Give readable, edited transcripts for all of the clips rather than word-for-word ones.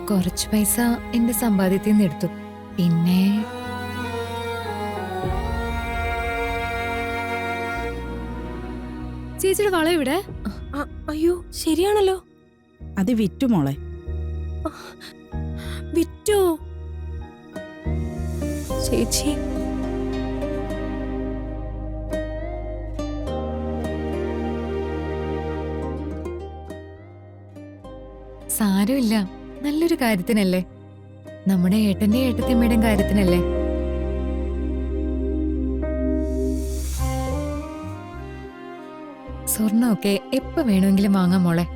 കുറച്ച് പൈസ എന്റെ സമ്പാദ്യത്തിൽ നിന്ന് എടുത്തു. പിന്നെ ചേച്ചിയുടെ വള ഇവിടെ. അയ്യോ ശരിയാണല്ലോ. അത് വിറ്റു മോളെ. വിറ്റോ ചേച്ചി? സാരമില്ല, നല്ലൊരു കാര്യത്തിനല്ലേ, നമ്മുടെ ഏട്ടന്റെ ഏട്ടത്തിയമ്മയുടെയും കാര്യത്തിനല്ലേ. സ്വർണ്ണമൊക്കെ എപ്പോ വേണമെങ്കിലും വാങ്ങാം മോളെ.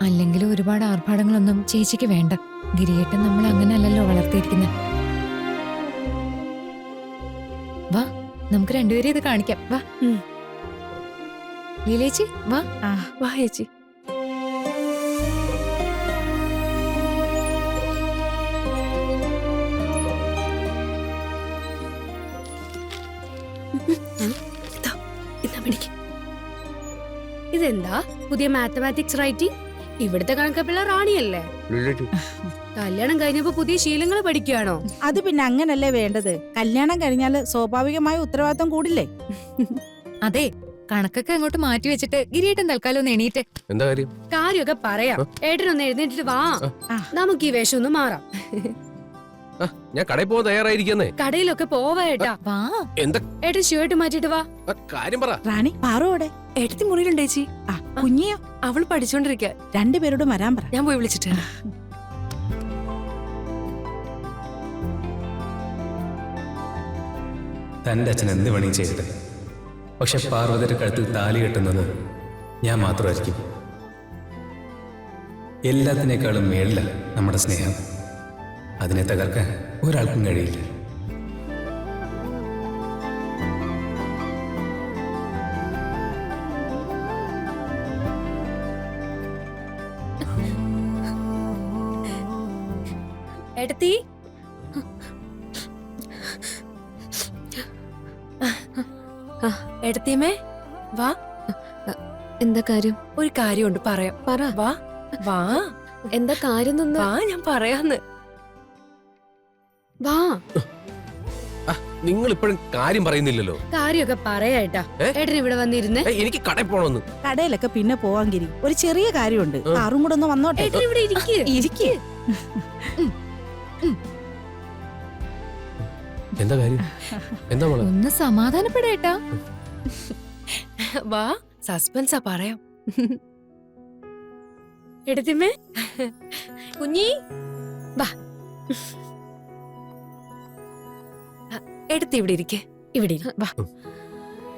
അല്ലെങ്കിൽ ഒരുപാട് ആർഭാടങ്ങളൊന്നും ചേച്ചിക്ക് വേണ്ട. ഗിരിയേട്ടൻ നമ്മൾ അങ്ങനെയല്ലല്ലോ വളർത്തിയിരിക്കുന്നത്. വാ, നമുക്ക് രണ്ടുപേരും ഇത് കാണിക്കാം. വാ ലീലേച്ചി, വാ. വാ ചേച്ചി. ഇതെന്താ പുതിയ മാത്തമാറ്റിക്സ് റൈറ്റിംഗ്? ഇവിടുത്തെ കണക്കപ്പിള്ള റാണിയല്ലേ? കല്യാണം കഴിഞ്ഞപ്പോ പുതിയ ശീലങ്ങൾ പഠിക്കുകയാണോ? അത് പിന്നെ അങ്ങനല്ലേ വേണ്ടത്. കല്യാണം കഴിഞ്ഞാല് സ്വാഭാവികമായ ഉത്തരവാദിത്തം കൂടില്ലേ? അതെ, കണക്കൊക്കെ അങ്ങോട്ട് മാറ്റി വെച്ചിട്ട് ഗിരിയേട്ടൻ തൽക്കാലം ഒന്ന് എണീറ്റ്. എന്താ കാര്യം? കാര്യമൊക്കെ പറയാം. ഏട്ടനൊന്ന് എഴുന്നേറ്റിട്ട് വാ, നമുക്ക് ഈ വേഷം ഒന്ന് മാറാം. ഞാൻ കടയിൽ പോകാൻ തയ്യാറായിരിക്കുന്നേ. കടയിലൊക്കെ പോവാ ഏട്ടാ. വാ. എന്താ ഏട്ടൻ ഷർട്ട് മാറ്റിട്ട് വാ. കാര്യം പറ. റാണി പാറോടെ ഏട്ടത്തി മുറിയിലുണ്ട് ചേച്ചി. കുഞ്ഞിയോ? അവൾ പഠിച്ചോണ്ടിരിക്ക. രണ്ടുപേരോടും വരാൻ പറ. ഞാൻ പോയി വിളിച്ചിട്ട്. തൻ്റെ അച്ഛൻ എന്ത് വേണമെങ്കിൽ ചെയ്യട്ടെ, പക്ഷെ പാർവതിയുടെ കഴുത്തിൽ താലി കെട്ടുന്നത് ഞാൻ മാത്രമായിരിക്കും. എല്ലാത്തിനേക്കാളും മേളില നമ്മുടെ സ്നേഹം. അതിനെ തകർക്കാൻ ഒരാൾക്കും കഴിയില്ല. ഏട്ടത്തി, ഏട്ടത്തിയമ്മേ വാ. എന്താ കാര്യം? ഒരു കാര്യമുണ്ട്, പറയാം. പറ. വാ വാ. എന്താ കാര്യം? വാ, ഞാൻ പറയാന്ന്. വാ. നിങ്ങൾ ഇപ്പോഴും കാര്യം പറയുന്നില്ലല്ലോ. കാര്യമൊക്കെ പറയാട്ടാ. ഏട്ടൻ ഇവിടെ വന്നിരുന്നേ. എനിക്ക് കടയിൽ പോണമെന്ന്. കടയിലൊക്കെ പിന്നെ പോവാൻ ഗിരി. ഒരു ചെറിയ കാര്യമുണ്ട്. ആറും കൂടെ ഒന്ന് വന്നോട്ടെ. ഏട്ടൻ ഇവിടെ ഇരിക്ക്. എന്താ കാര്യം? എന്താ മോളെ? ഒന്ന് സമാധാനപ്പെടേട്ടാ. വാ, സസ്പെൻസാ, പറയാം. എടുത്തിമ്മേ, കുഞ്ഞി വാ. എടുത്ത് ഇവിടെ ഇരിക്കേ. ഇവിടെ വാ.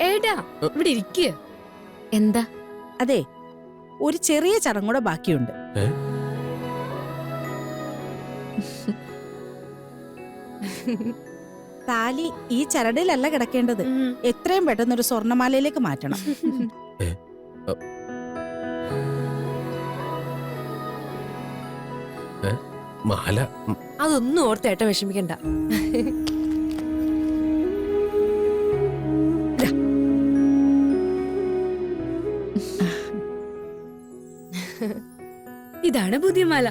ഏട്ടാ ഇവിടെ ഇരിക്കുക. എന്താ? അതെ, ഒരു ചെറിയ ചടങ്ങൂടെ ബാക്കിയുണ്ട്. താലി ഈ ചരടിലല്ല കിടക്കേണ്ടത്. എത്രയും പെട്ടെന്ന് ഒരു സ്വർണ്ണമാലയിലേക്ക് മാറ്റണം. മാല? അതൊന്നും ഓർത്ത് ഏട്ടൻ വിഷമിക്കണ്ട. ഇതാണ് പുതിയ മാല.